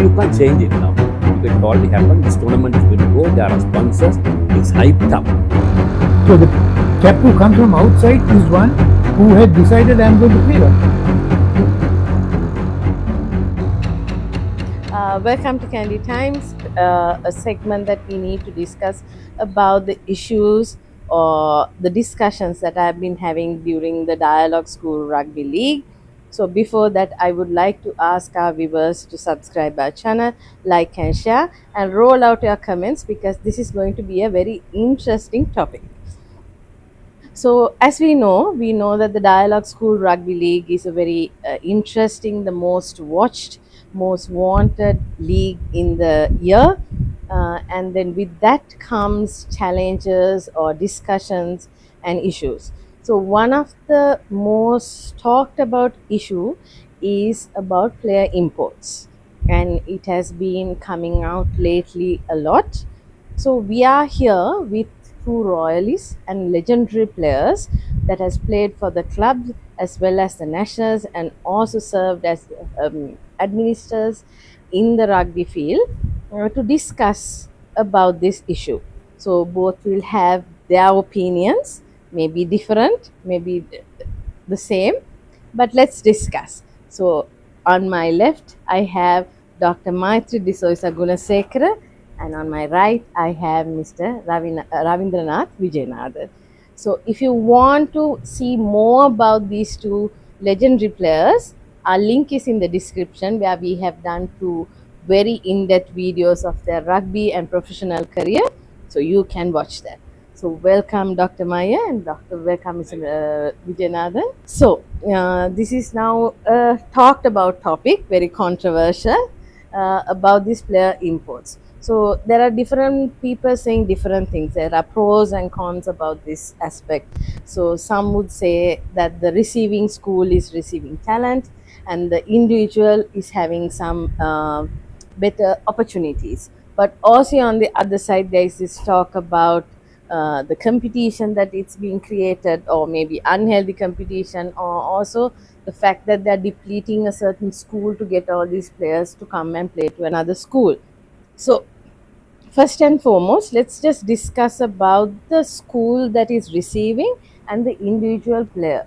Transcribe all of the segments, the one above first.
you can't change it now. It already happened. This tournament is going to go. There are sponsors. It's hyped up. So the chap who comes from outside is one who has decided I'm going to play rugby. Welcome to Kandy Times, a segment that we need to discuss about the issues or the discussions that I've been having during the Dialog School Rugby League. So before that, I would like to ask our viewers to subscribe our channel, like and share, and roll out your comments because this is going to be a very interesting topic. So as we know that the Dialog School Rugby League is a very interesting, the most watched, most wanted league in the year. And then with that comes challenges or discussions and issues. So one of the most talked about issue is about player imports, and it has been coming out lately a lot. So we are here with two Royalists and legendary players that has played for the club as well as the nationals and also served as administrators in the rugby field to discuss about this issue. So both will have their opinions, maybe different, maybe the same, but let's discuss. So on my left, I have Dr. Maitri Gunasekara, and on my right, I have Mr. Ravindranath Wijayanadan. So if you want to see more about these two legendary players, our link is in the description where we have done two very in-depth videos of their rugby and professional career. So you can watch that. So welcome Dr. Maiya and welcome Mr. Vijayaden. So this is now a talked about topic, very controversial, about these player imports. So there are different people saying different things. There are pros and cons about this aspect. So some would say that the receiving school is receiving talent and the individual is having some better opportunities. But also on the other side, there is this talk about the competition that it's being created, or maybe unhealthy competition, or also the fact that they're depleting a certain school to get all these players to come and play to another school. So first and foremost, let's just discuss about the school that is receiving and the individual player,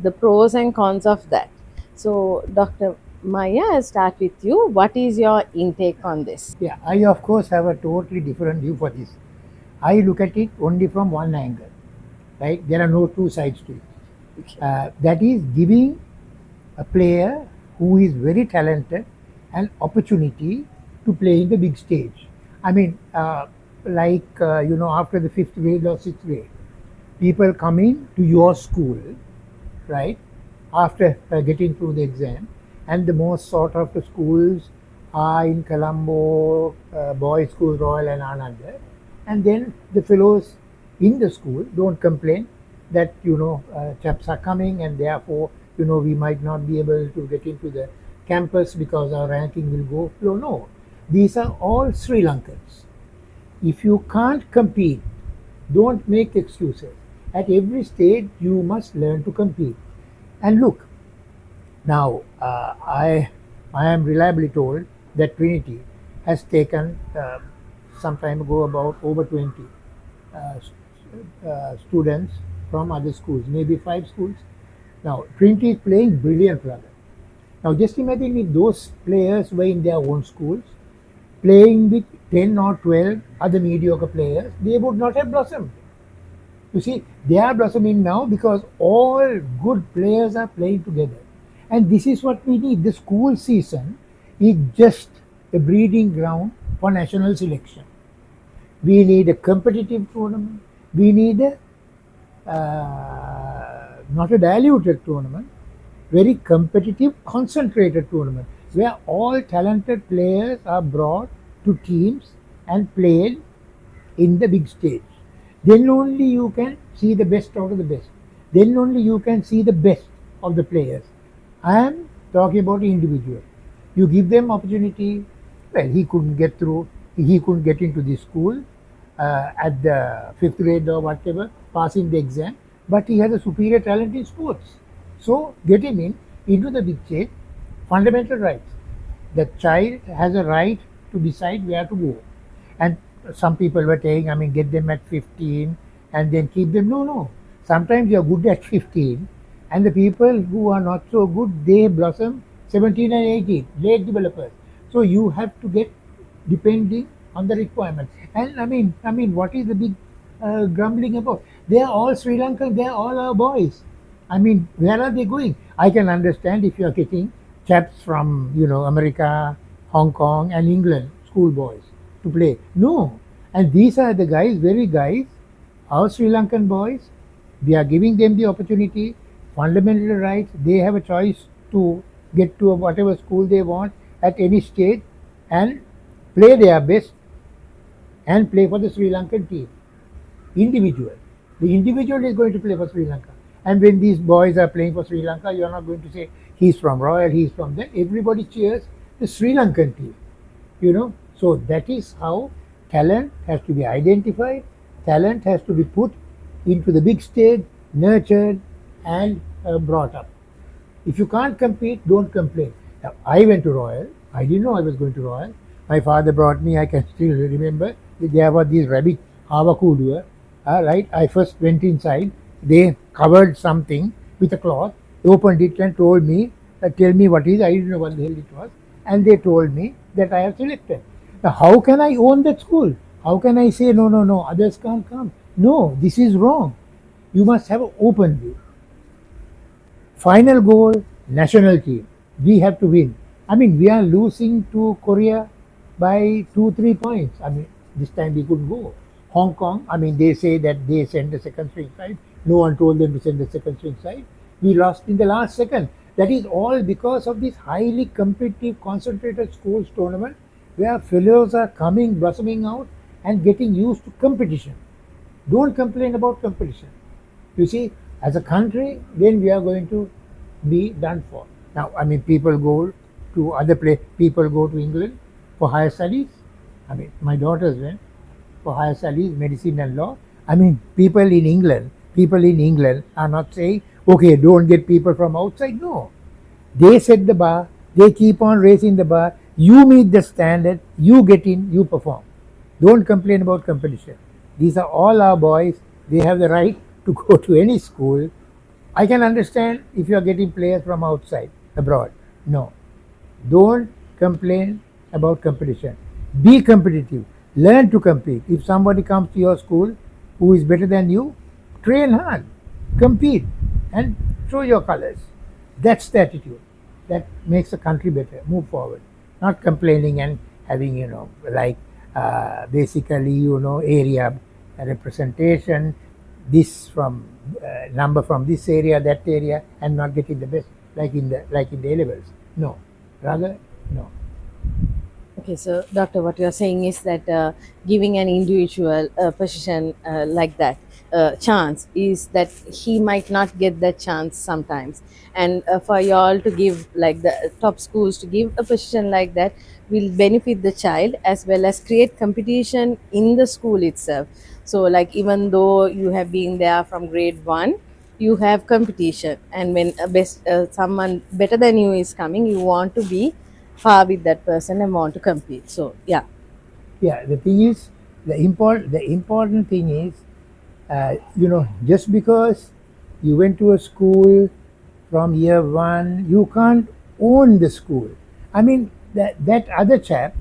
the pros and cons of that. So Dr. Maiya, I'll start with you. What is your intake on this? Yeah, I of course have a totally different view for this. I look at it only from one angle, right? There are no two sides to it. Okay. That is giving a player who is very talented an opportunity to play in the big stage. I mean, after the 5th grade or 6th grade, people coming to your school, right, after getting through the exam, and the most sought after schools are in Colombo, Boys School Royal and Ananda. And then the fellows in the school don't complain that, chaps are coming and therefore, we might not be able to get into the campus because our ranking will go low. No, these are all Sri Lankans. If you can't compete, don't make excuses. At every stage, you must learn to compete. And look, now I am reliably told that Trinity has taken some time ago about over 20 students from other schools, maybe 5 schools. Now, Trinity is playing brilliant rugby. Now, just imagine if those players were in their own schools, playing with 10 or 12 other mediocre players, they would not have blossomed. You see, they are blossoming now because all good players are playing together. And this is what we need. The school season is just a breeding ground for national selection. We need a competitive tournament. We need not a diluted tournament, very competitive, concentrated tournament where all talented players are brought to teams and played in the big stage. Then only you can see the best out of the best. Then only you can see the best of the players. I am talking about individual. You give them opportunity. Well, he couldn't get through. He couldn't get into the school at the 5th grade or whatever, passing the exam. But he has a superior talent in sports. So get him into the big stage. Fundamental rights. The child has a right to decide where to go. And some people were saying, I mean, get them at 15 and then keep them. No, no. Sometimes you're good at 15, and the people who are not so good, they blossom 17 and 18, late developers. So you have to get depending on the requirements. And what is the big grumbling about? They are all Sri Lankan. They are all our boys. I mean, where are they going? I can understand if you are getting chaps from America, Hong Kong, and England, schoolboys to play. No, and these are the guys, very guys, our Sri Lankan boys. We are giving them the opportunity, fundamental rights. They have a choice to get to whatever school they want at any stage and play their best and play for the Sri Lankan team. Individual. The individual is going to play for Sri Lanka. And when these boys are playing for Sri Lanka, you are not going to say he's from Royal, he's from there. Everybody cheers the Sri Lankan team. So that is how talent has to be identified, talent has to be put into the big stage, nurtured, and brought up. If you can't compete, don't complain. Now, I went to Royal. I didn't know I was going to Royal. My father brought me. I can still remember. There were these rabbit havakudu. Right. I first went inside. They covered something with a cloth, opened it, and told me, "Tell me what is." I didn't know what the hell it was, and they told me that I have selected. Now, how can I own that school? How can I say no, no, no? Others can't come. No, this is wrong. You must have an open view. Final goal, national team. We have to win. I mean, we are losing to Korea by 2-3 points. I mean, this time we couldn't go. Hong Kong, I mean, they say that they send the second string side. No one told them to send the second string side. We lost in the last second. That is all because of this highly competitive, concentrated schools tournament where fellows are coming, blossoming out and getting used to competition. Don't complain about competition. You see, as a country, then we are going to be done for. Now, I mean, people go to other places, people go to England for higher studies. I mean, my daughters went for higher studies, medicine and law. I mean, people in England are not saying, okay, don't get people from outside. No. They set the bar, they keep on raising the bar. You meet the standard, you get in, you perform. Don't complain about competition. These are all our boys. They have the right to go to any school. I can understand if you are getting players from outside, abroad. No. Don't complain about competition. Be competitive. Learn to compete. If somebody comes to your school who is better than you, train hard, compete, and show your colors. That's the attitude. That makes the country better, move forward. Not complaining and having, basically, area representation, this from number from this area, that area, and not getting the best, like in the A levels. No. Rather, no. Okay, so Doctor, what you are saying is that giving an individual position like that chance is that he might not get that chance sometimes, and for you all to give like the top schools to give a position like that will benefit the child as well as create competition in the school itself. So, like even though you have been there from grade one, you have competition, and when someone better than you is coming, you want to be par with that person and want to compete. So yeah. Yeah, the thing is, the important thing is, just because you went to a school from year one, you can't own the school. I mean, that other chap,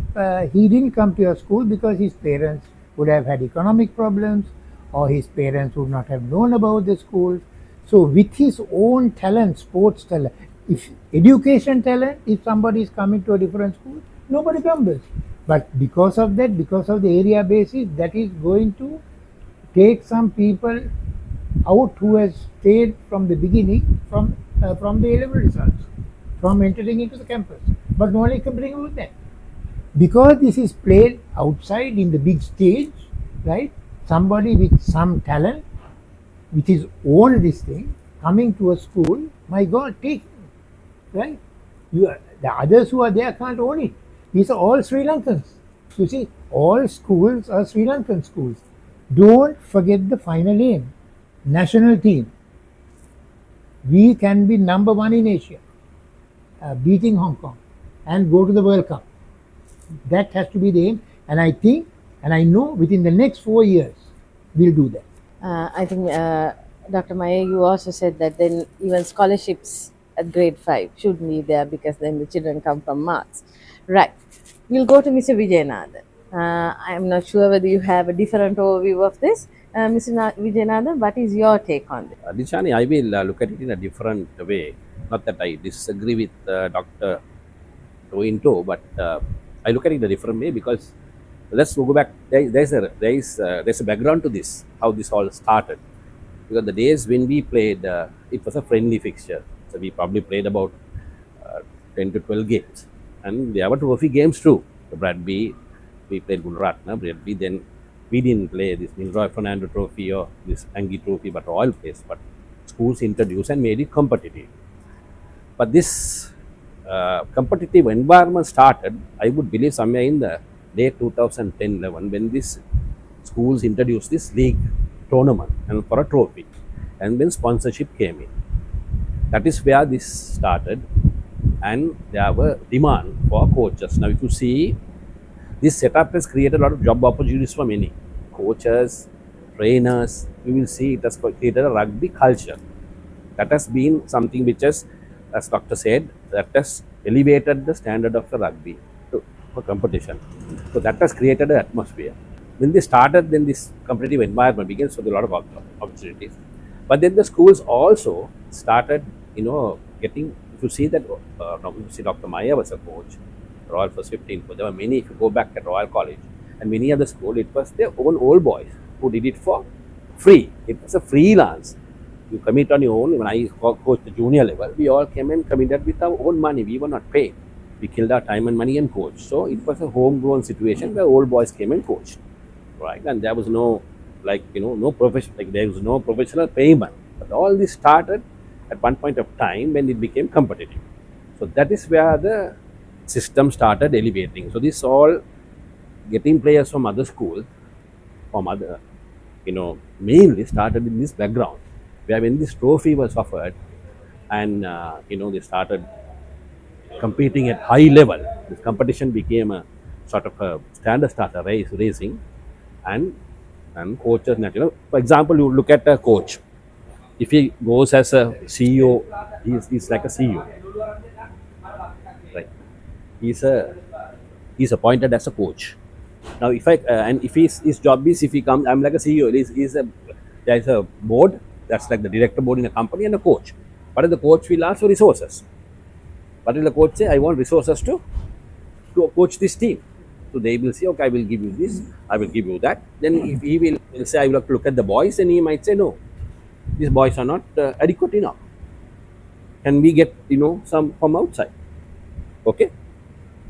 he didn't come to your school because his parents would have had economic problems, or his parents would not have known about the school. So with his own talent, sports talent, if education talent, if somebody is coming to a different school, nobody comes. But because of that, because of the area basis, that is going to take some people out who has stayed from the beginning, from the A-level results, from entering into the campus. But no one is complaining about that. Because this is played outside in the big stage, right? Somebody with some talent, with his own this thing, coming to a school, my God, take him, right? The others who are there can't own it. These are all Sri Lankans. You see, all schools are Sri Lankan schools. Don't forget the final aim, national team. We can be number one in Asia, beating Hong Kong. and go to the World Cup. That has to be the aim. And I think, and I know within the next 4 years, we'll do that. I think, Dr. Maiya, you also said that then even scholarships at grade 5 should be there because then the children come from marks. Right. We'll go to Mr. Vijayanathan. I'm not sure whether you have a different overview of this. Mr. Vijayanathan, what is your take on this? Dishani, I will look at it in a different way. Not that I disagree with Dr. Tointo, but I look at it in a different way because let's go back. There's a background to this, how this all started. Because the days when we played, it was a friendly fixture. So we probably played about 10 to 12 games. And there were trophy games too. The Bradby, we played Gunasekara, Bradby, then we didn't play this Milroy Fernando trophy or this Angie trophy, but Royal plays. But schools introduced and made it competitive. But this competitive environment started, I would believe, somewhere in the late 2010-11 when this schools introduced this league tournament and for a trophy, and when sponsorship came in. That is where this started, and there were demand for coaches. Now, if you see, this setup has created a lot of job opportunities for many coaches, trainers. You will see it has created a rugby culture. That has been something which has, as Doctor said, that has elevated the standard of the rugby for competition. So that has created an atmosphere. When they started, then this competitive environment began, so there were a lot of opportunities. But then the schools also started, getting, if you see that, you see Dr. Maiya was a coach, Royal was 15, so there were many, if you go back at Royal College, and many other schools, it was their own old boys who did it for free. It was a freelance. You commit on your own. When I coached the junior level, we all came and committed with our own money. We were not paid. We killed our time and money and coached. So it was a homegrown situation where old boys came and coached, right? And there was no, no profession, there was no professional payment. But all this started at one point of time when it became competitive. So that is where the system started elevating. So this all getting players from other schools, from other, mainly started in this background, where when this trophy was offered and, they started competing at high level, this competition became a sort of a standard starter racing, and coaches, for example, you look at a coach. If he goes as a CEO, he's like a CEO, right? He's appointed as a coach. Now, if his job is, if he comes, I'm like a CEO. There's a board that's like the director board in a company and a coach. But the coach will ask for resources. But the coach say, I want resources to coach this team. So they will say, okay, I will give you this, I will give you that. Then if he will say, I will have to look at the boys, and he might say, no, these boys are not adequate enough. Can we get, some from outside? Okay?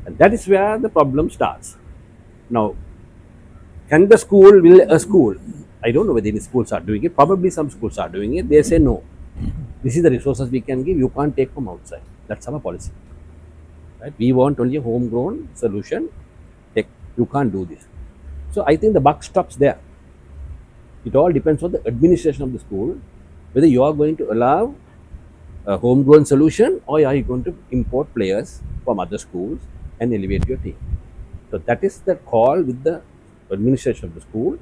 And that is where the problem starts. Now, can the school, will a school, I don't know whether any schools are doing it, probably some schools are doing it, they say, no, this is the resources we can give, you can't take from outside. That's our policy. Right? We want only a homegrown solution. You can't do this. So I think the buck stops there. It all depends on the administration of the school, whether you are going to allow a homegrown solution or are you going to import players from other schools and elevate your team. So that is the call with the administration of the school,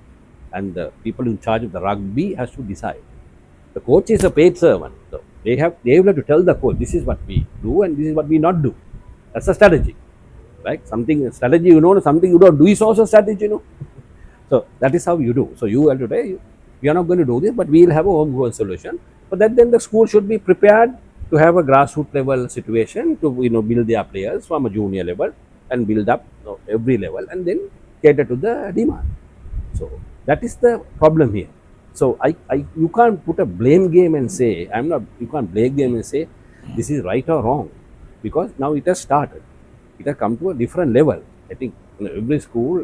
and the people in charge of the rugby has to decide. The coach is a paid servant. So they will have to tell the coach, this is what we do and this is what we not do. That's a strategy. Right? Strategy, something you don't do is also strategy, So that is how you do. So you have to say, we are not going to do this, but we will have a homegrown solution. But then the school should be prepared to have a grassroots level situation to build their players from a junior level and build up every level and then cater to the demand. So that is the problem here. So you can't put a blame game and say, you can't blame game and say this is right or wrong, because now it has started. It has come to a different level. I think every school,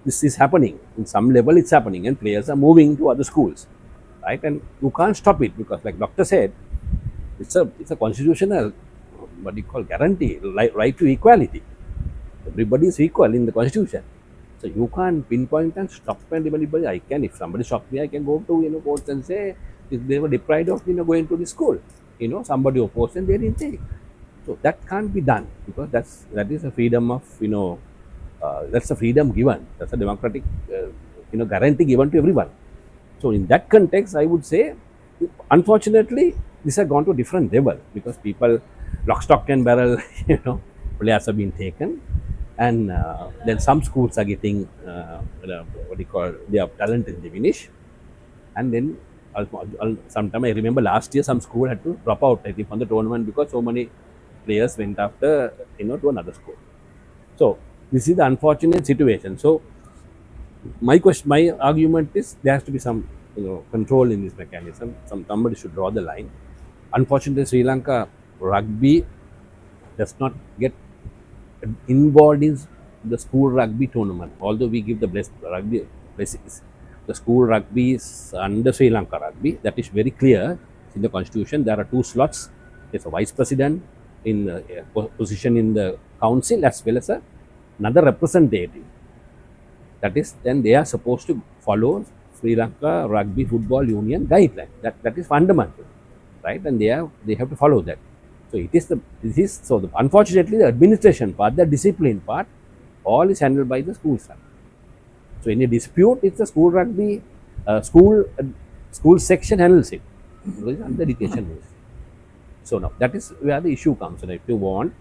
this is happening. In some level, it's happening, and players are moving to other schools, right? And you can't stop it because, like Doctor said, it's a constitutional, guarantee, right to equality. Everybody is equal in the constitution. So you can't pinpoint and stop anybody. I can, if somebody stops me, I can go to courts and say if they were deprived of going to the school. Somebody opposed and they didn't take. So that can't be done because that is a freedom of that's a freedom given. That's a democratic guarantee given to everyone. So in that context, I would say, unfortunately, this has gone to a different level because people, lock, stock, and barrel, players have been taken, and then some schools are getting what do you call their talent is diminished, and then sometime I remember last year some school had to drop out I think from the tournament because so many players went after to another school. So this is the unfortunate situation. So my argument is there has to be some control in this mechanism. Somebody should draw the line. Unfortunately, Sri Lanka rugby does not get involved in the school rugby tournament. Although we give the rugby blessings, the school rugby is under Sri Lanka rugby. That is very clear in the constitution. There are two slots. There's a vice president in position in the council as well as another representative. That is, then they are supposed to follow Sri Lanka Rugby Football Union guideline. That is fundamental, right? And they have to follow that. So unfortunately the administration part, the discipline part, all is handled by the school staff. So any dispute, it's the school rugby school section handles it. The education is. So now that is where the issue comes. And if you want,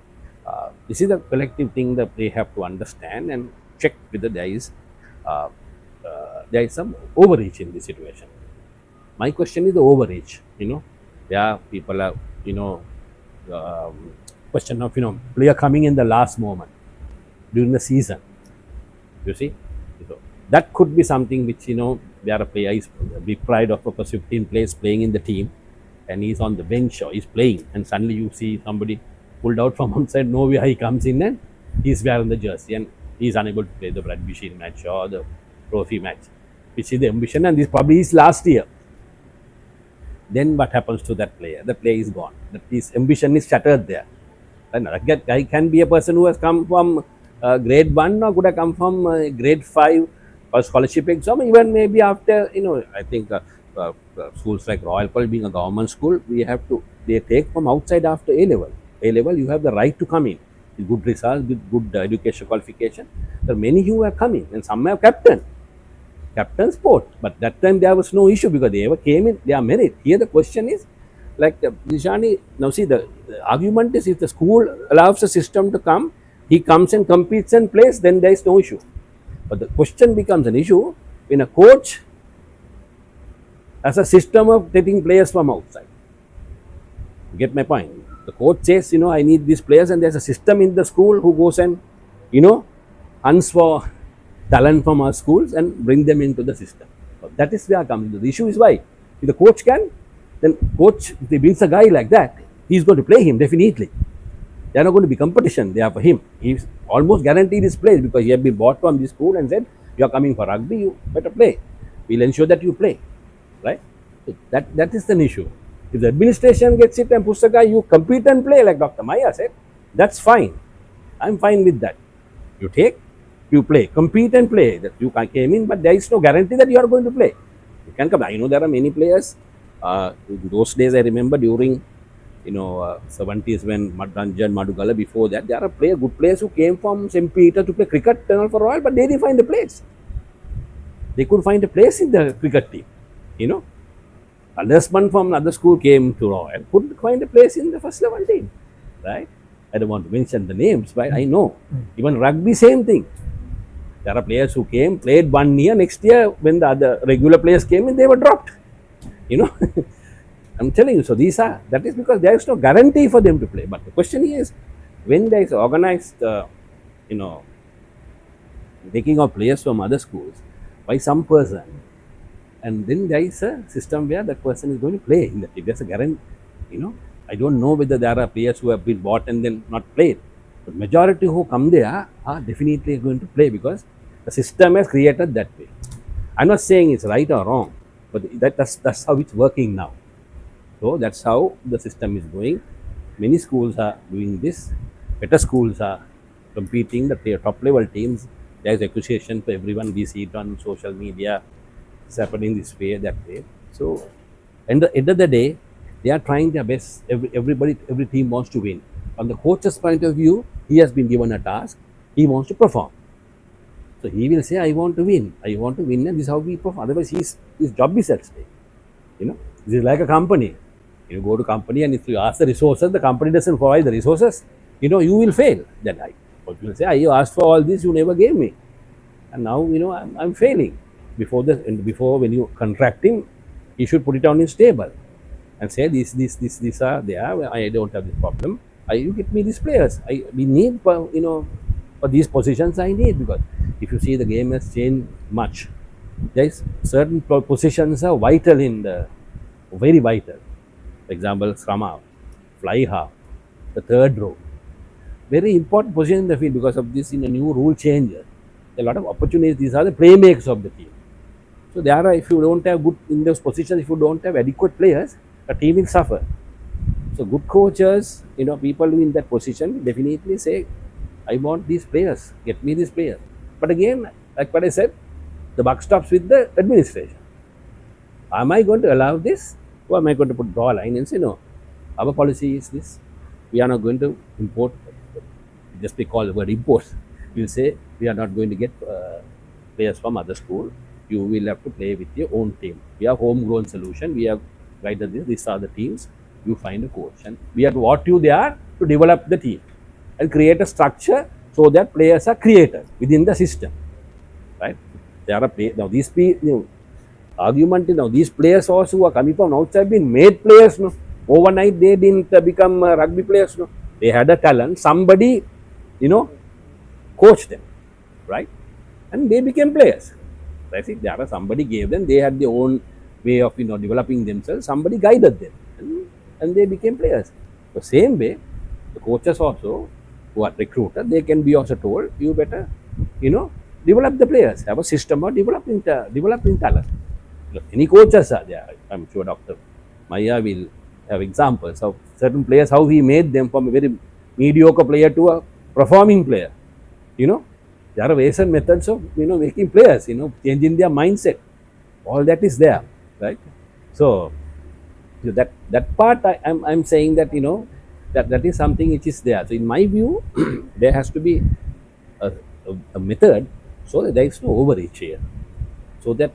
this is a collective thing that they have to understand and check whether there is some overreach in this situation. My question is the overreach. Where people are, question of player coming in the last moment during the season. You see, so that could be something which where a player is big pride of a 15 players playing in the team, and he's on the bench or he's playing, and suddenly you see somebody pulled out from outside nowhere, he comes in and he's wearing the jersey and he's unable to play the Bradby Shield match or the trophy match, which is the ambition, and this probably is last year. Then what happens to that player? The player is gone. His ambition is shattered there. And that guy can be a person who has come from grade 1 or could have come from grade 5 or scholarship exam, even maybe after, I think schools like Royal College being a government school, they take from outside after A-level. A-level, you have the right to come in with good results, with good education qualification. There are many who have come in and some have captain sport, but that time there was no issue because they ever came in, they are merit. Here the question is, like Nishani, now see the argument is if the school allows the system to come, he comes and competes and plays, then there is no issue. But the question becomes an issue when a coach has a system of taking players from outside. You get my point? The coach says, I need these players, and there's a system in the school who goes and, hunts for talent from our schools and bring them into the system. So that is where comes the issue is why. If the coach can, then coach, if he brings a guy like that, he's going to play him definitely. They are not going to be competition there for him. He's almost guaranteed his place because he has been bought from this school and said, you are coming for rugby, you better play. We'll ensure that you play. Right? So that is an issue. If the administration gets it and puts a guy, you compete and play like Dr. Maiya said, that's fine. I'm fine with that. You take, you play, compete and play. That you came in, but there is no guarantee that you are going to play. You can come. I know there are many players. In those days, I remember during 70s when Ranjan, Madugala, before that, there are good players who came from St. Peter to play cricket for Royal, but they didn't find a place. They couldn't find a place in the cricket team. Undersman from another school came to Royal, couldn't find a place in the first level team. Right? I don't want to mention the names, but I know. Even rugby, same thing. There are players who came, played 1 year, next year when the other regular players came in, they were dropped. I'm telling you, so that is because there is no guarantee for them to play. But the question is, when there is organized, taking of players from other schools by some person, and then there is a system where that person is going to play. If there's a guarantee, I don't know whether there are players who have been bought and then not played. The majority who come there are definitely going to play because the system has created that way. I'm not saying it's right or wrong, but that's how it's working now. So that's how the system is going. Many schools are doing this. Better schools are competing. The top level teams, there's acquisition for everyone. We see it on social media. It's happening this way, that way. So, at the end of the day, they are trying their best. Every team wants to win. on the coach's point of view, he has been given a task, he wants to perform. So he will say, I want to win, and this is how we perform. Otherwise, his job is at stake. This is like a company. You go to company, and if you ask the resources, the company doesn't provide the resources, you will fail. Then you will say, I asked for all this, you never gave me. And now, I'm failing. Before when you contracting, you should put it on his table and say, these are there. I don't have this problem. You get me these players. We need, for these positions I need, because if you see, the game has changed much. There's certain positions are vital very vital. For example, scrum half, fly half, the third row. Very important position in the field because of this. In a new rule change, a lot of opportunities. These are the playmakers of the team. So if you don't have good in those positions, if you don't have adequate players, the team will suffer. So good coaches, people in that position definitely say, I want these players, get me these players. But again, like what I said, the buck stops with the administration. Am I going to allow this, or am I going to draw a line and say, no, our policy is this. We are not going to import, just because the word import, we'll say we are not going to get players from other school. You will have to play with your own team. We have homegrown solution. We have guided this. These are the teams. You find a coach, and we have to want you there to develop the team and create a structure so that players are created within the system. Right? There are now these argument. These players also who are coming from outside been made players. No, overnight they didn't become rugby players. No, they had a talent. Somebody, coached them, right, and they became players. That's it. Somebody gave them. They had their own way of developing themselves. Somebody guided them, and they became players. The same way, the coaches also who are recruited, they can be also told, you better, develop the players. Have a system of developing talent. Any coaches are there. I'm sure Dr. Maiya will have examples of certain players, how he made them from a very mediocre player to a performing player. There are ways and methods of making players, changing their mindset. All that is there, right? So that part I'm saying that that is something which is there. So in my view, there has to be a method so that there is no overreach here. So that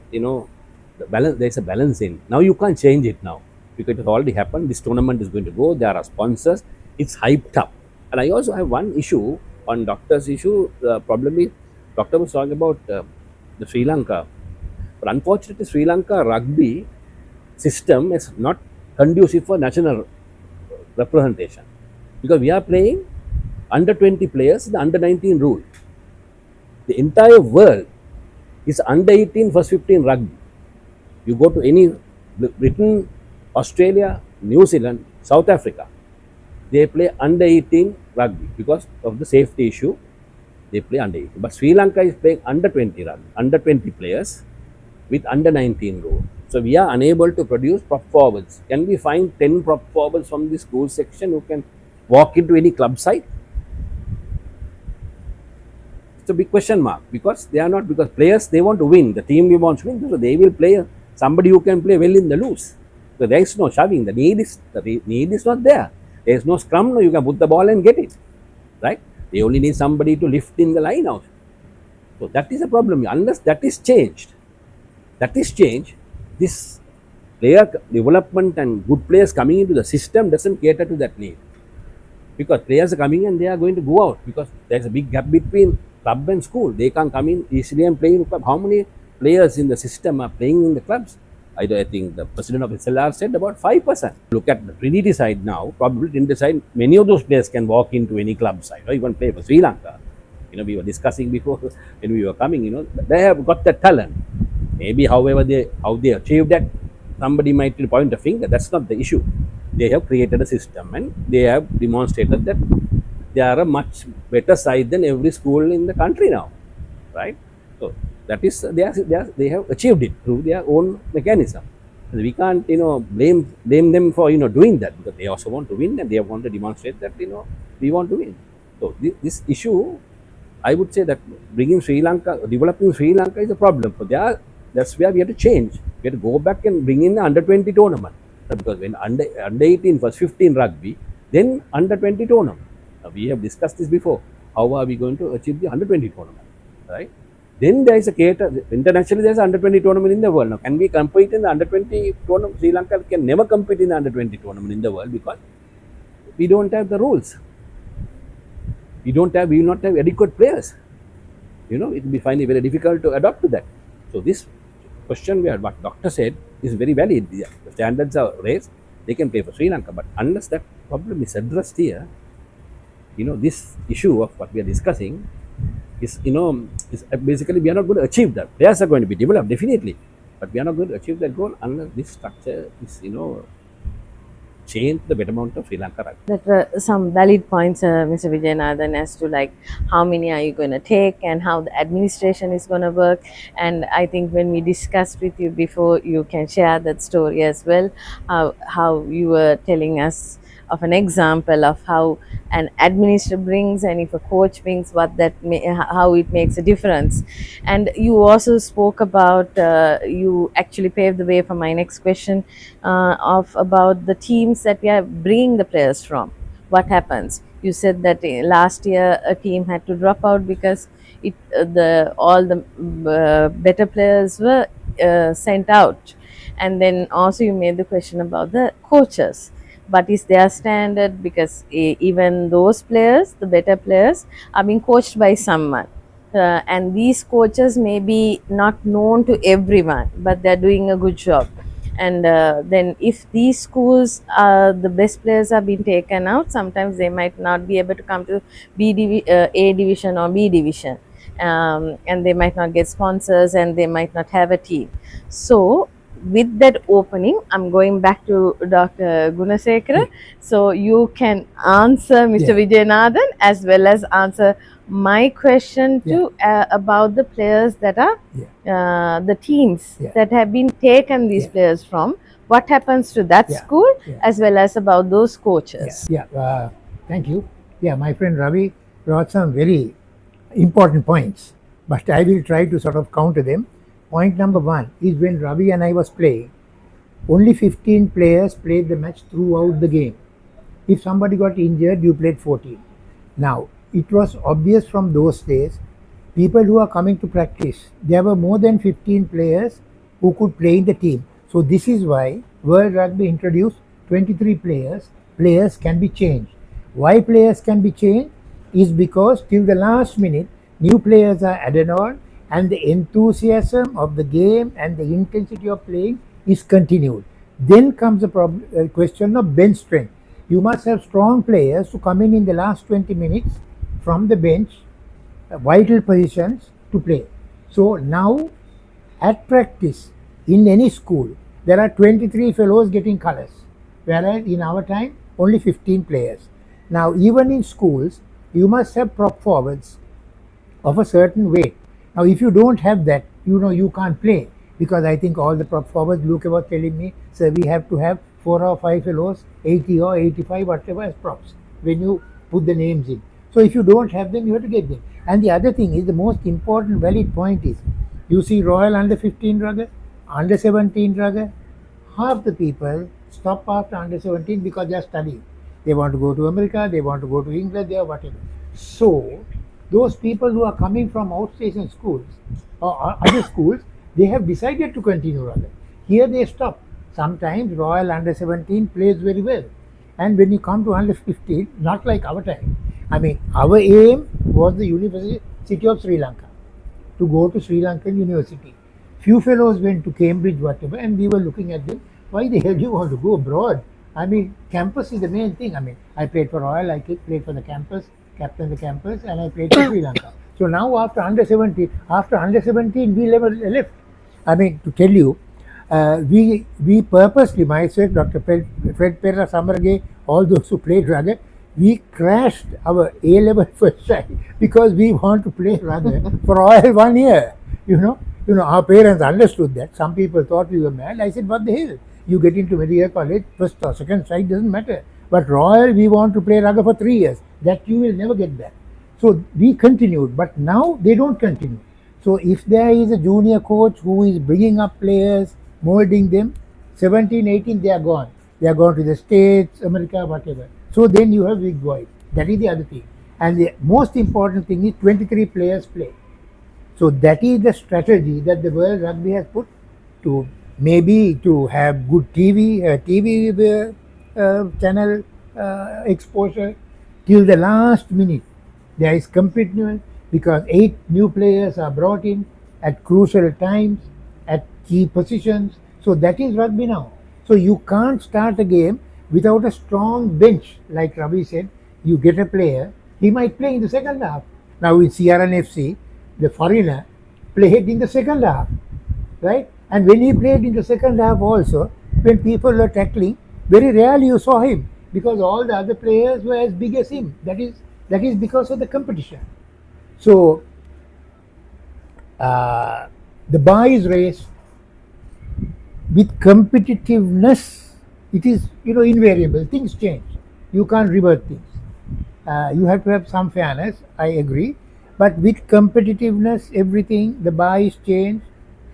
there's a balance in. Now you can't change it now because it has already happened. This tournament is going to go. There are sponsors. It's hyped up. And I also have one issue on doctor's issue. The problem is, doctor was talking about the Sri Lanka. But unfortunately, Sri Lanka rugby system is not conducive for national representation. Because we are playing under 20 players, the under 19 rule. The entire world is under 18 first 15 rugby. You go to any Britain, Australia, New Zealand, South Africa, they play under 18 rugby because of the safety issue. They play under 18. But Sri Lanka is playing under 20 rugby, under 20 players with under 19 rule. So we are unable to produce prop forwards. Can we find 10 prop forwards from the school section who can walk into any club side? It's a big question mark because they are not, because players, they want to win. The team wants to win, so they will play somebody who can play well in the loose. So there is no shoving. The need is not there. There is no scrum. No, you can put the ball and get it, right? They only need somebody to lift in the line out. So that is a problem. Unless that is changed, this player development and good players coming into the system doesn't cater to that need. Because players are coming and they are going to go out because there is a big gap between club and school. They can't come in easily and play in the club. How many players in the system are playing in the clubs? I think the president of SLR said about 5%. Look at the Trinity side now, probably Trinity side, many of those players can walk into any club side or even play for Sri Lanka. We were discussing before when we were coming, they have got that talent. Maybe however how they achieved that, somebody might point a finger. That's not the issue. They have created a system and they have demonstrated that they are a much better side than every school in the country now, right? So that is they have achieved it through their own mechanism. And we can't blame them for doing that because they also want to win and they want to demonstrate that we want to win. So this issue, I would say that developing Sri Lanka is a problem. So that's where we have to change. We have to go back and bring in the under 20 tournament because when under 18 first 15 rugby, then under 20 tournament. We have discussed this before. How are we going to achieve the under 20 tournament, right? Then there is a cater internationally. There is under 20 tournament in the world. Now, can we compete in the under 20 tournament? Sri Lanka can never compete in the under 20 tournament in the world because we don't have the rules. We will not have adequate players. It will be finally very difficult to adapt to that. So this question where what doctor said is very valid. The standards are raised. They can play for Sri Lanka, but unless that problem is addressed here, this issue of what we are discussing is basically we are not going to achieve that. Players are going to be developed definitely, but we are not going to achieve that goal unless this structure is change the betterment of Sri Lanka rugby. That were some valid points, Mr. Wijayanadan, as to like how many are you going to take and how the administration is going to work. And I think when we discussed with you before, you can share that story as well. How you were telling us of an example of how an administrator brings and if a coach brings how it makes a difference. And you also spoke about you actually paved the way for my next question of about the teams that we are bringing the players from. What happens? You said that last year a team had to drop out because all the better players were sent out. And then also you made the question about the coaches. But is their standard, because even those players, the better players, are being coached by someone. And these coaches may be not known to everyone, but they're doing a good job. And then if these schools, the best players are being taken out, sometimes they might not be able to come to A division or B division. And they might not get sponsors and they might not have a team. So with that opening, I'm going back to Dr. Gunasekara. So you can answer Mr. Wijayanadan as well as answer my question too about the players that are the teams that have been taken these players from. What happens to that school as well as about those coaches? Thank you. My friend Ravi brought some very important points, but I will try to sort of counter them. Point number one is when Ravi and I was playing, only 15 players played the match throughout the game. If somebody got injured, you played 14. Now, it was obvious from those days, people who are coming to practice, there were more than 15 players who could play in the team. So this is why World Rugby introduced 23 players. Players can be changed. Why players can be changed is because till the last minute, new players are added on, and the enthusiasm of the game and the intensity of playing is continued. Then comes the question of bench strength. You must have strong players to come in the last 20 minutes from the bench, vital positions to play. So now at practice in any school, there are 23 fellows getting colours, whereas in our time only 15 players. Now even in schools, you must have prop forwards of a certain weight. Now, if you don't have that, you can't play, because I think all the prop forwards, Luke was telling me, sir, we have to have 4 or 5 fellows, 80 or 85, whatever, as props when you put the names in. So if you don't have them, you have to get them. And the other thing is, the most important valid point is, you see Royal under 15 rugger, under 17 rugger, half the people stop after under 17 because they are studying. They want to go to America, they want to go to England, they are whatever. So those people who are coming from outstation schools or other schools, they have decided to continue rugby. Here they stop. Sometimes Royal under 17 plays very well. And when you come to under 15, not like our time. I mean, our aim was the University of Sri Lanka, to go to Sri Lankan University. Few fellows went to Cambridge, whatever, and we were looking at them. Why the hell do you want to go abroad? I mean, campus is the main thing. I mean, I played for Royal, I played for the campus, captain the campus, and I played for Sri Lanka. So now after under 17, we never left. I mean, to tell you, we purposely, myself, Dr. Fred Perra, Samarage, all those who played rugby, we crashed our A-level first time because we want to play rugby for Royal 1 year. Our parents understood that. Some people thought we were mad. I said, what the hell? You get into medical college, first or second side doesn't matter. But Royal, we want to play rugby for 3 years. That you will never get back. So we continued, but now they don't continue. So if there is a junior coach who is bringing up players, molding them, 17, 18, they are gone. They are gone to the States, America, whatever. So then you have big void. That is the other thing. And the most important thing is 23 players play. So that is the strategy that the World Rugby has put to maybe to have good TV channel exposure till the last minute. There is commitment because 8 new players are brought in at crucial times, at key positions. So that is rugby now. So you can't start a game without a strong bench, like Ravi said. You get a player, he might play in the second half. Now in CRNFC, the foreigner played in the second half, right? And when he played in the second half also, when people were tackling, very rarely you saw him because all the other players were as big as him. That is because of the competition. So the bar is raised with competitiveness. It is invariable. Things change. You can't revert things. You have to have some fairness. I agree, but with competitiveness, everything the bar is changed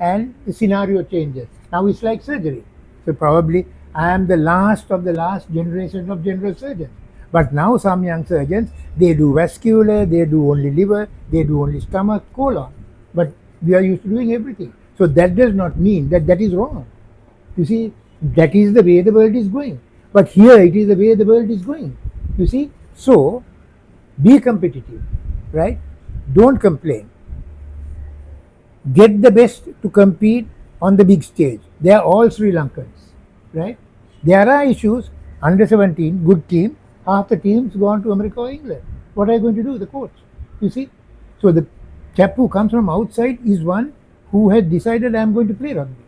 and the scenario changes. Now it's like surgery. So probably I am the last of the last generation of general surgeons. But now some young surgeons, they do vascular, they do only liver, they do only stomach, colon. But we are used to doing everything. So that does not mean that that is wrong. You see, that is the way the world is going. But here it is the way the world is going. You see, so be competitive, right? Don't complain. Get the best to compete on the big stage. They are all Sri Lankans, right? There are issues. Under 17, good team. Half the team's gone to America or England. What are you going to do? The coach, you see. So the chap who comes from outside is one who has decided I'm going to play rugby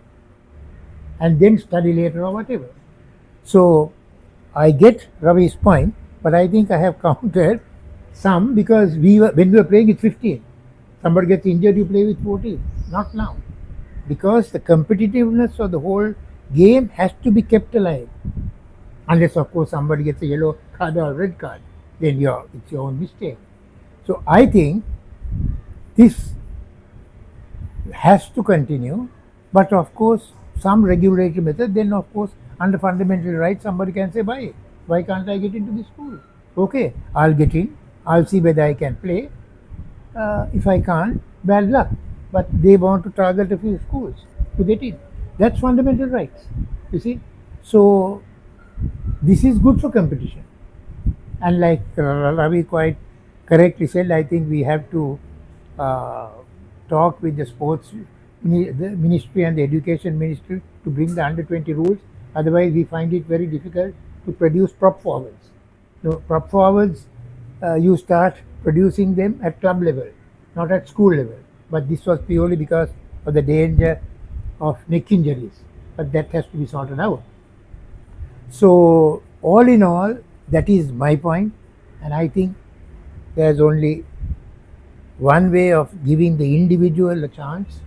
and then study later or whatever. So I get Ravi's point, but I think I have counted some because when we were playing with 15, somebody gets injured, you play with 14. Not now, because the competitiveness of the whole game has to be kept alive. Unless of course somebody gets a yellow card or a red card, then it's your own mistake. So I think this has to continue, but of course some regulatory method. Then of course under fundamental rights somebody can say, why can't I get into this school? Okay, I'll get in, I'll see whether I can play. If I can't, bad luck. But they want to target a few schools to get in. That's fundamental rights, you see. So this is good for competition. And like Ravi quite correctly said, I think we have to talk with the sports the ministry and the education ministry to bring the under 20 rules. Otherwise we find it very difficult to produce prop forwards. Prop forwards, you start producing them at club level, not at school level. But this was purely because of the danger of neck injuries. But that has to be sorted out. So all in all, that is my point, and I think there's only one way of giving the individual a chance.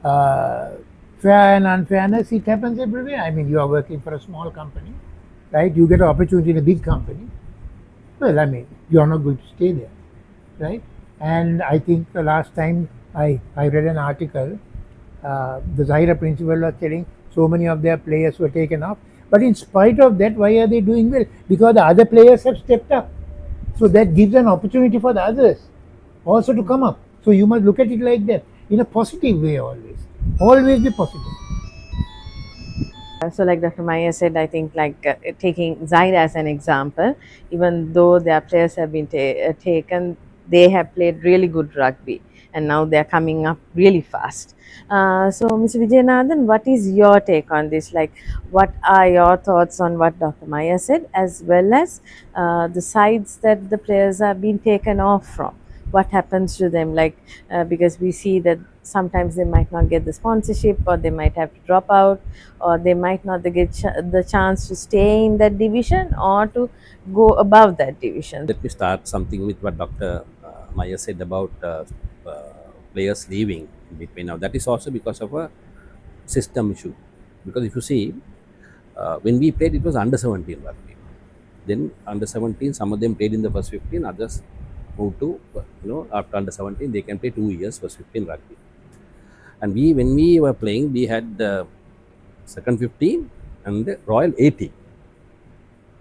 Fair and unfairness, it happens everywhere. I mean, you are working for a small company, right? You get an opportunity in a big company. Well, I mean, you are not going to stay there, right? And I think the last time I read an article, the Zahira principal was telling so many of their players were taken off. But in spite of that, why are they doing well? Because the other players have stepped up. So that gives an opportunity for the others also to come up. So you must look at it like that, in a positive way always. Always be positive. So, like Dr. Maiya said, I think taking Zahira as an example, even though their players have been taken, they have played really good rugby, and now they are coming up really fast. So, Mr. Vijayanathan, what is your take on this? Like, what are your thoughts on what Dr. Maiya said, as well as the sides that the players are being taken off from? What happens to them? Because we see that sometimes they might not get the sponsorship, or they might have to drop out, or they might not get the chance to stay in that division or to go above that division. Let me start something with what Dr. Maiya said about players leaving in between. Now, that is also because of a system issue. Because if you see, when we played, it was under 17 rugby. Then under 17, some of them played in the first 15, others moved to, after under 17, they can play 2 years first 15 rugby. And when we were playing, we had the second 15 and the Royal A team.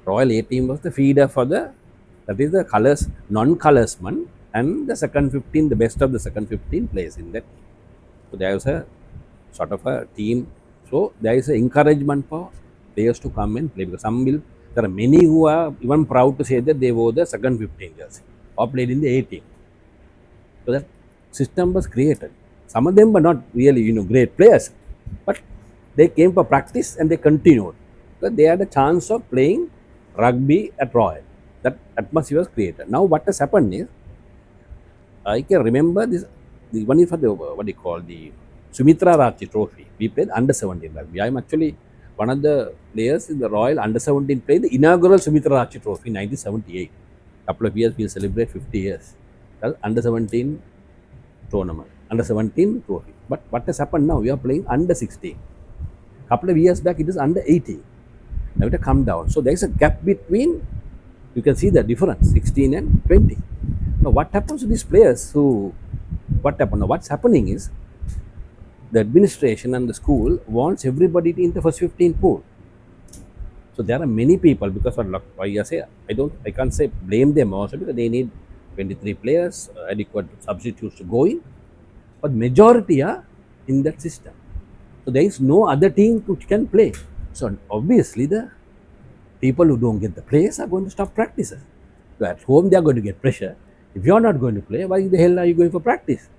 Royal A team was the feeder for the That is the colors, non-colorsman, and the second 15, the best of the second 15 plays in that. So there is a sort of a team. So there is an encouragement for players to come and play, because some will. There are many who are even proud to say that they wore the second 15 jersey or played in the 18. So that system was created. Some of them were not really, great players, but they came for practice and they continued. So they had a chance of playing rugby at Royal. That atmosphere was created. Now what has happened is, I can remember this. The one is for the what do you call the Sumitra Rathi Trophy. We played under 17 rugby. I am actually one of the players in the Royal under 17 played the inaugural Sumitra Rathi Trophy in 1978. Couple of years we'll celebrate 50 years. That's under 17 tournament, under 17 trophy. But what has happened now? We are playing under 16. Couple of years back it is under 18. Now it has come down. So there is a gap between. You can see the difference, 16 and 20. Now what happens to these players who, what happened? Now what's happening is, the administration and the school wants everybody in the first 15 pool. So there are many people, because I can't say blame them also, because they need 23 players, adequate substitutes to go in, but majority are in that system. So there is no other team which can play. So obviously the people who don't get the players are going to stop practices. So at home they are going to get pressure. If you are not going to play, why the hell are you going for practice?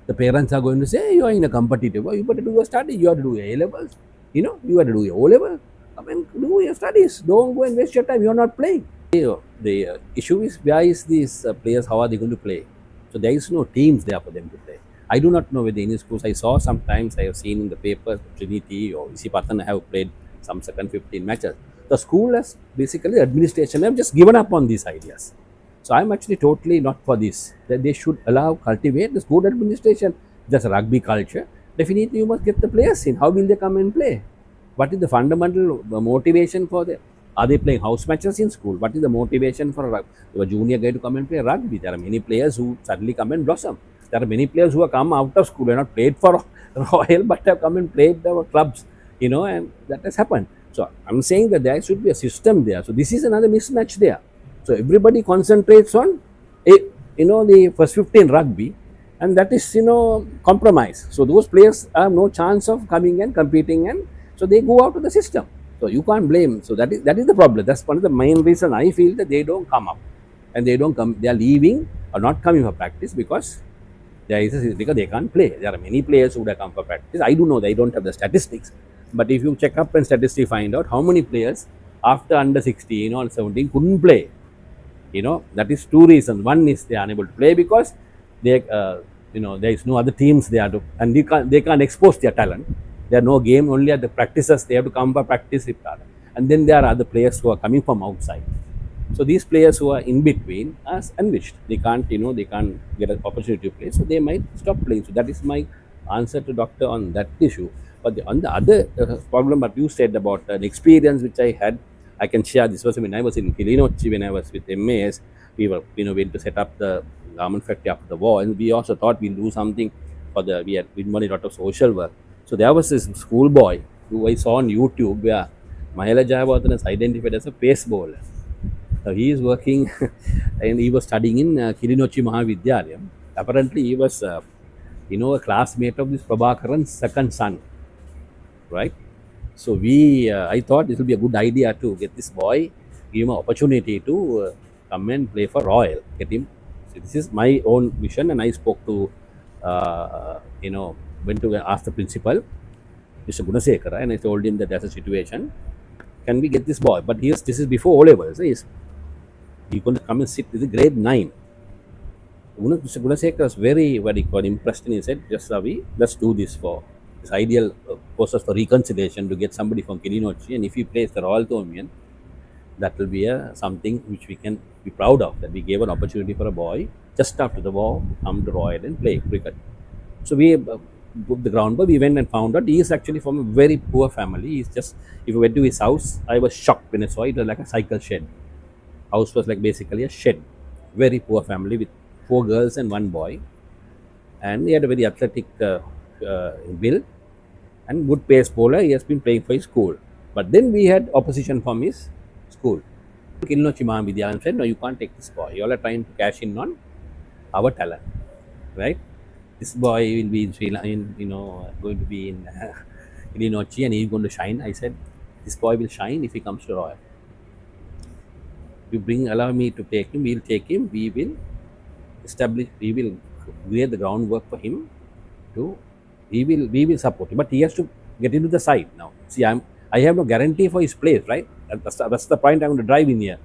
The parents are going to say, you are in a competitive, you better do your study, you have to do your A levels, you have to do your O level. Come and do your studies. Don't go and waste your time. You are not playing. The issue is, where is these players? How are they going to play? So there is no teams there for them to play. I do not know whether any schools. I saw sometimes, I have seen in the paper, Trinity or Isipathana have played some second 15 matches. The school has basically, administration have just given up on these ideas. So I'm actually totally not for this. That they should cultivate this good administration. There's a rugby culture. Definitely you must get the players in. How will they come and play? What is the fundamental motivation for them? Are they playing house matches in school? What is the motivation for a junior guy to come and play rugby? There are many players who suddenly come and blossom. There are many players who have come out of school and not played for Royal, but have come and played our clubs, and that has happened. So I'm saying that there should be a system there. So this is another mismatch there. So everybody concentrates on, the first 15 rugby, and that is, compromise. So those players have no chance of coming and competing, and so they go out of the system. So you can't blame. So that is the problem. That's one of the main reason I feel that they don't come up, and they don't come. They are leaving or not coming for practice because because they can't play. There are many players who would have come for practice. I do know they don't have the statistics, but if you check up and statistically find out how many players after under 16 or 17 couldn't play. That is two reasons. One is they are unable to play because they, there is no other teams they are to, and they can't expose their talent. There are no game, only at the practices they have to come for practice. And then there are other players who are coming from outside. So these players who are in between are enriched. They can't get an opportunity to play, so they might stop playing. So that is my answer to Doctor on that issue. But on the other problem, what you said about an experience which I had, I can share. This was when I was in Kilinochchi, when I was with MAS. We were, went to set up the garment factory after the war, and we also thought we'll do something we had been doing a lot of social work. So there was this schoolboy who I saw on YouTube where Maiya Jayawardena is identified as a pace bowler. So he is working and he was studying in Kilinochchi Mahavidyalaya. Apparently he was, a classmate of this Prabhakaran's second son, right? So I thought this would be a good idea to get this boy, give him an opportunity to come and play for Royal, get him. So this is my own vision, and I spoke to, went to ask the principal, Mr. Gunasekara, and I told him that there's a situation. Can we get this boy? But this is before O levels. He's going to come and sit with grade 9. Mr. Gunasekara was very impressed, and he said, "Just Ravi, let's do this for this ideal process for reconciliation to get somebody from Kilinochchi, and if he plays the Royal Tournament, that will be something which we can be proud of, that we gave an opportunity for a boy just after the war to come to Royal and play cricket." So we booked the groundwork. We went and found out he is actually from a very poor family. He's just, if you went to his house, I was shocked when I saw it. It was like a cycle shed. House was like basically a shed. Very poor family with 4 girls and 1 boy. And he had a very athletic build and good pace bowler. He has been playing for his school. But then we had opposition from his school. Kilinochchi-to-Royal said, no, you can't take this boy. You all are trying to cash in on our talent, right? This boy will be in Sri Lankan, going to be in Kilinochchi and he's going to shine. I said, this boy will shine if he comes to Royal. You allow me to take him, we'll take him, we will lay the groundwork for him to, we will support him. But he has to get into the side now. See, I have no guarantee for his place, right? That's the point I'm going to drive in here.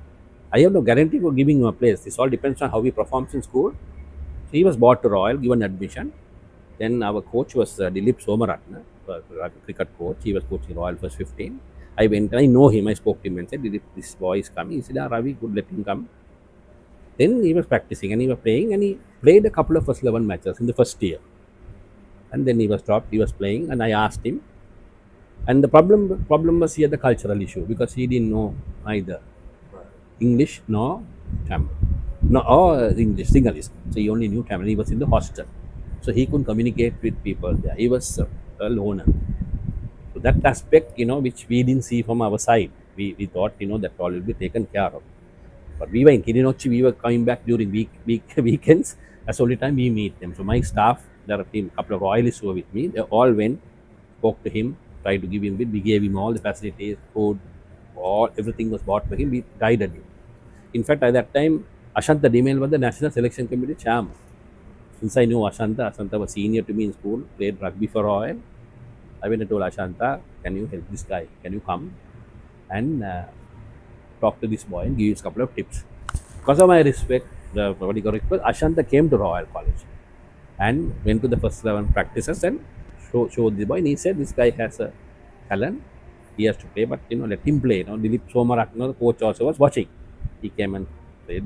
I have no guarantee for giving him a place. This all depends on how he performs in school. So he was brought to Royal, given admission. Then our coach was Dilip Somaratna, cricket coach. He was coaching Royal first 15. I went, I know him, I spoke to him and said, Dilip, this boy is coming. He said, Ravi, good, let him come. Then he was practicing and he was playing and he played a couple of first 11 matches in the first year. And then he was dropped, he was playing and I asked him. And the problem was here the cultural issue because he didn't know either English nor Tamil. No, or English, Sinhalese. So he only knew Tamil. He was in the hostel. So he couldn't communicate with people there. He was a loner. So that aspect, which we didn't see from our side. We thought, that all will be taken care of. But we were in Kilinochchi, we were coming back during weekends. That's the only time we meet them. So my staff, there are a couple of Royalists who were with me. They all went, spoke to him, tried to give him bit. We gave him all the facilities, food, everything was bought for him. We guided him. In fact, at that time, Ashanta Dimel was the National Selection Committee chairman. Since I knew Ashanta was senior to me in school, played rugby for Royal. I went and told Ashanta, can you help this guy? Can you come and talk to this boy and give us a couple of tips? Because of my respect, Ashanta came to Royal College and went to the first 11 practices and showed the boy. And he said, this guy has a talent. He has to play, but let him play. Dilip Somaratna, the coach, also was watching. He came and played,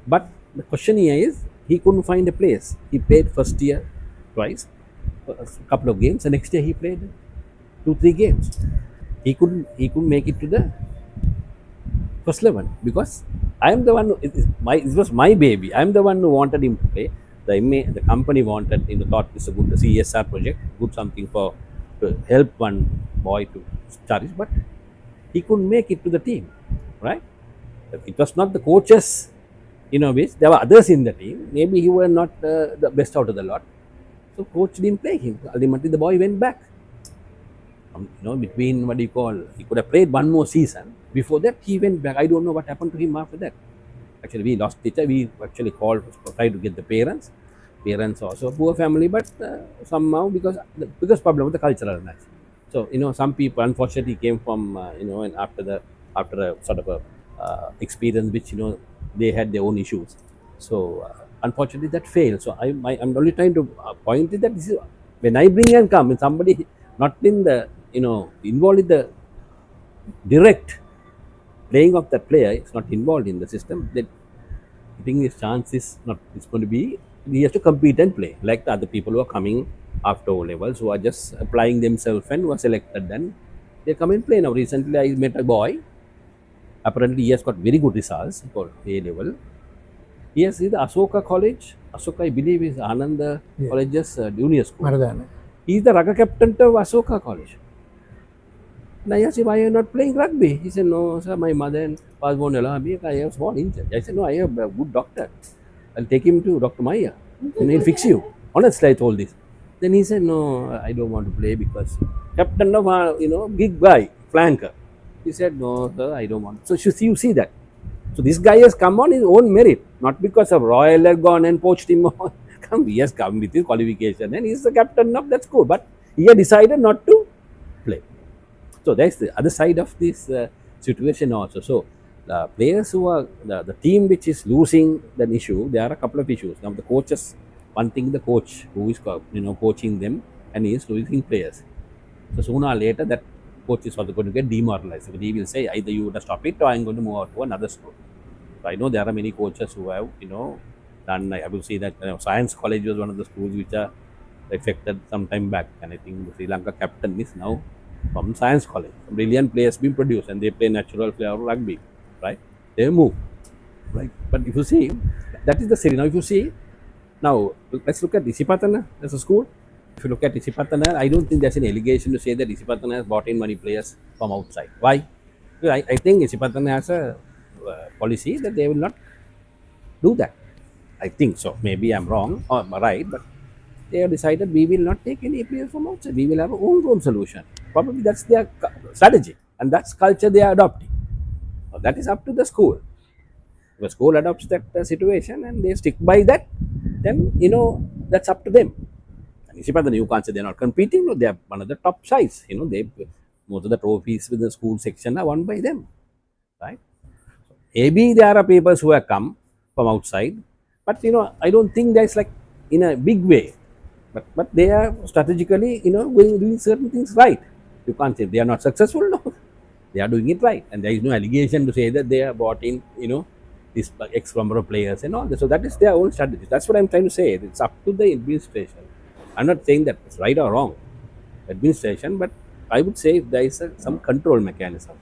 But the question here is, he couldn't find a place. He played first year twice, a couple of games. The next year he played 2-3 games. He couldn't make it to the first 11 because I am the one. It was my baby. I am the one who wanted him to play. The company wanted, thought it's a good CSR project, good something to help one boy to flourish, but he couldn't make it to the team, right? It was not the coaches, which there were others in the team. Maybe he were not the best out of the lot. So coach didn't play him. Ultimately, the boy went back. Between he could have played one more season. Before that, he went back. I don't know what happened to him after that. Actually, we lost teacher. We actually tried to get the parents. Parents also a poor family, but somehow because the biggest problem was the cultural match. So some people unfortunately came from and after a sort of a experience which they had their own issues. So unfortunately that failed. So I'm only trying to point it that this is when I bring and come, when somebody not in the involved in the direct playing of that player, is not involved in the system, then I think his chance is not. It's going to be he has to compete and play like the other people who are coming after O levels, who are just applying themselves and were selected. Then they come and play. Now recently I met a boy. Apparently he has got very good results for A level. He has the Asoka College. Asoka, I believe, is Ananda College's junior school. Maradana. He is the rugby captain of Asoka College. And I asked him, why are you not playing rugby? He said, no, sir, my mother was born in Alabama. I have small injury. I said, no, I have a good doctor. I'll take him to Dr. Maiya and he'll fix you. Honestly, I told this. Then he said, no, I don't want to play because captain of, big guy, flanker. He said, no, sir, I don't want. So you see that. So this guy has come on his own merit, not because of Royal had gone and poached him on. He has come with his qualification and he's the captain of that school. But he had decided not to play. So that's the other side of this situation also. So the players who are the team which is losing the issue, there are a couple of issues. Now the coaches, one thing the coach who is coaching them and he is losing players. So sooner or later that coach is also going to get demoralized. So he will say either you would have stop it or I'm going to move out to another school. So I know there are many coaches who have done. I will say that Science College was one of the schools which are affected some time back, and I think the Sri Lanka captain is now from Science College. Some brilliant players being produced and they play natural player rugby, right? They move, right? But if you see, that is the Sri. Now if you see, now let's look at Isipathana as a school. If you look at Isipathana, I don't think there's an allegation to say that Isipathana has brought in many players from outside. Why? I think Isipathana has a policy that they will not do that. I think so. Maybe I'm wrong or I'm right, but they have decided we will not take any players from outside. We will have a homegrown solution. Probably that's their strategy, and that's culture they are adopting. Now, that is up to the school. If the school adopts that situation and they stick by that, then that's up to them. And Isipathana, you can't say they're not competing. No, they are one of the top sides. They most of the trophies with the school section are won by them, right? Maybe there are people who have come from outside, but I don't think that's like in a big way. But they are strategically doing certain things right. You can't say they are not successful. No, they are doing it right, and there is no allegation to say that they are bought in this X number of players and all that. So that is their own strategy. That's what I'm trying to say. It's up to the administration. I'm not saying that it's right or wrong, administration, but I would say there is some control mechanism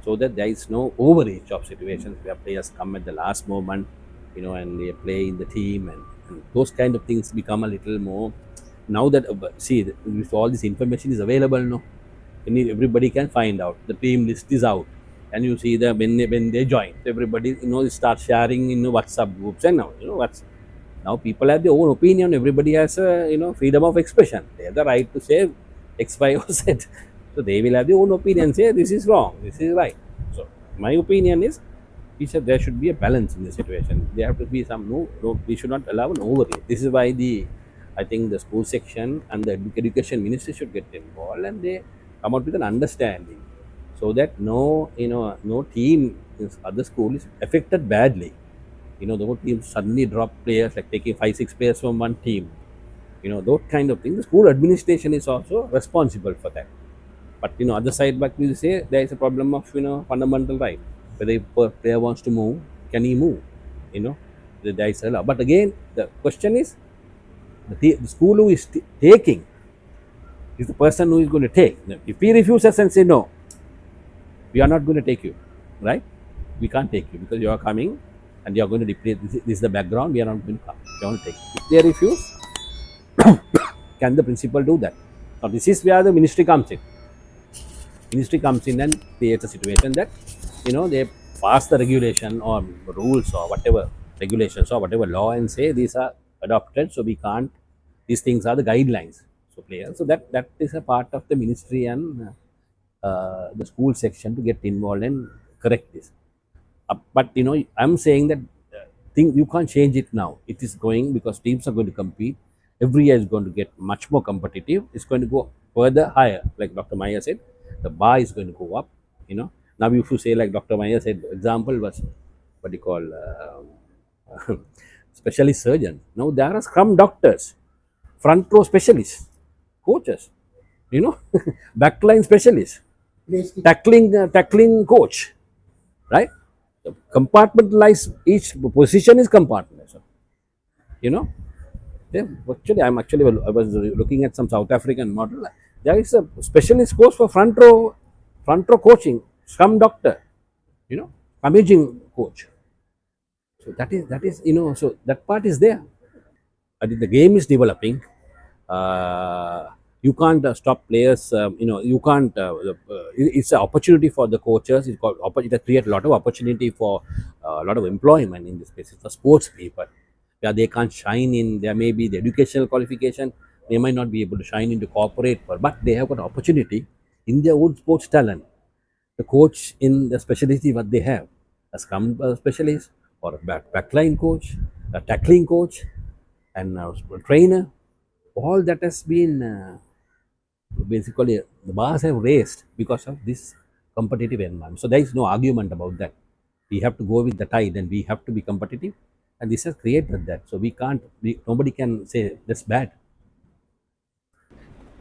so that there is no overreach of situations where players come at the last moment, and they play in the team, and those kind of things become a little more. Now that see, with all this information is available, no, everybody can find out. The team list is out, and you see them when they join. Everybody start sharing in WhatsApp groups, and now people have their own opinion. Everybody has freedom of expression. They have the right to say X, Y, or Z. So they will have their own opinion. Say this is wrong, this is right. So my opinion is, we said there should be a balance in the situation. There have to be some no. We should not allow an overreach. This is why I think the school section and the education ministry should get involved, and they come out with an understanding, so that no team in other school is affected badly. The whole team suddenly drop players, like taking 5 6 players from one team. Those kind of things. The school administration is also responsible for that. But other side back we say there is a problem of fundamental right. Whether a player wants to move, can he move? There is a law. But again, the question is the school who is taking is the person who is going to take. If he refuses and say no, we are not going to take you, right? We can't take you because you are coming and you are going to deplete. This is the background. We are not going to come. We want to take you. If they refuse, can the principal do that? Now this is where the ministry comes in. Ministry comes in and creates a situation that they pass the regulation or rules or whatever regulations or whatever law and say these are adopted, so we can't. These things are the guidelines. So players. So that is a part of the ministry and the school section to get involved and correct this. But I'm saying that thing you can't change it now. It is going because teams are going to compete. Every year is going to get much more competitive. It's going to go further higher, like Dr. Maiya said. The bar is going to go up. Now if you say like Dr. Maiya said, example was what do you call specialist surgeon. Now there are scrum doctors, front row specialists, coaches, backline specialists, tackling coach, right? So compartmentalize, each position is compartmentalized. You know, actually, I was looking at some South African model. There is a specialist course for front row coaching, scrum doctor, imaging coach. So that is so that part is there. I think the game is developing. You can't stop players. You can't. It's an opportunity for the coaches. It's called it create a lot of opportunity for a lot of employment in this space. It's for sports people. Yeah, they can't shine in. There may be the educational qualification. They might not be able to shine into corporate, but they have got opportunity in their own sports talent. The coach in the specialty what they have, a scrum specialist or a backline coach, a tackling coach, and a trainer. All that has been basically the bars have raised because of this competitive environment. So there is no argument about that. We have to go with the tide and we have to be competitive, and this has created that. So we can't. Nobody can say that's bad.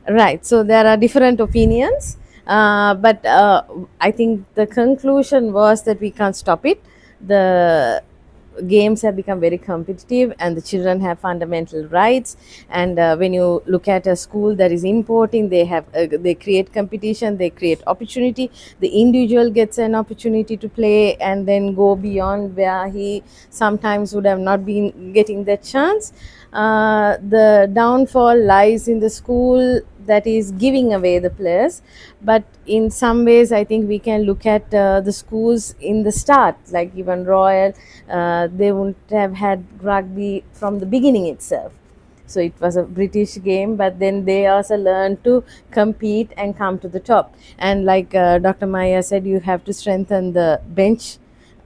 Right. So there are different opinions, but I think the conclusion was that we can't stop it. The games have become very competitive, and the children have fundamental rights. And when you look at a school that is importing, they create competition, they create opportunity. The individual gets an opportunity to play and then go beyond where he sometimes would have not been getting that chance. The downfall lies in the school that is giving away the players. But in some ways, I think we can look at the schools in the start, like even Royal, they wouldn't have had rugby from the beginning itself. So it was a British game, but then they also learned to compete and come to the top. And like Dr. Maiya said, you have to strengthen the bench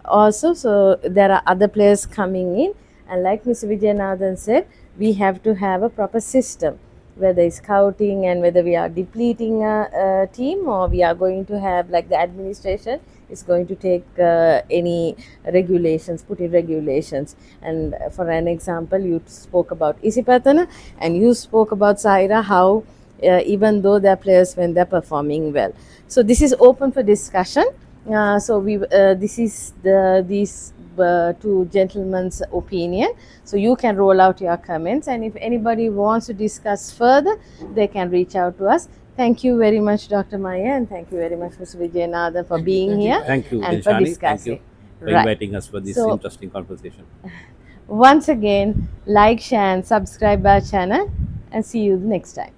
also. So there are other players coming in. And like Mr. Vijayanathan said, we have to have a proper system, whether it's scouting and whether we are depleting a team, or we are going to have, like, the administration is going to take any regulations, put in regulations. And for an example, you spoke about Isipathana and you spoke about Zahira, how even though they're players when they're performing well. So this is open for discussion. This is these two gentlemen's opinion. So you can roll out your comments, and if anybody wants to discuss further, they can reach out to us. Thank you very much, Dr. Maiya, and thank you very much, Mr. Vijayanathan, for being here. Thank you, and for Dilshani. Thank discussing. you for Right. inviting us for this So- interesting conversation. Once again, like, share, and subscribe our channel, and see you next time.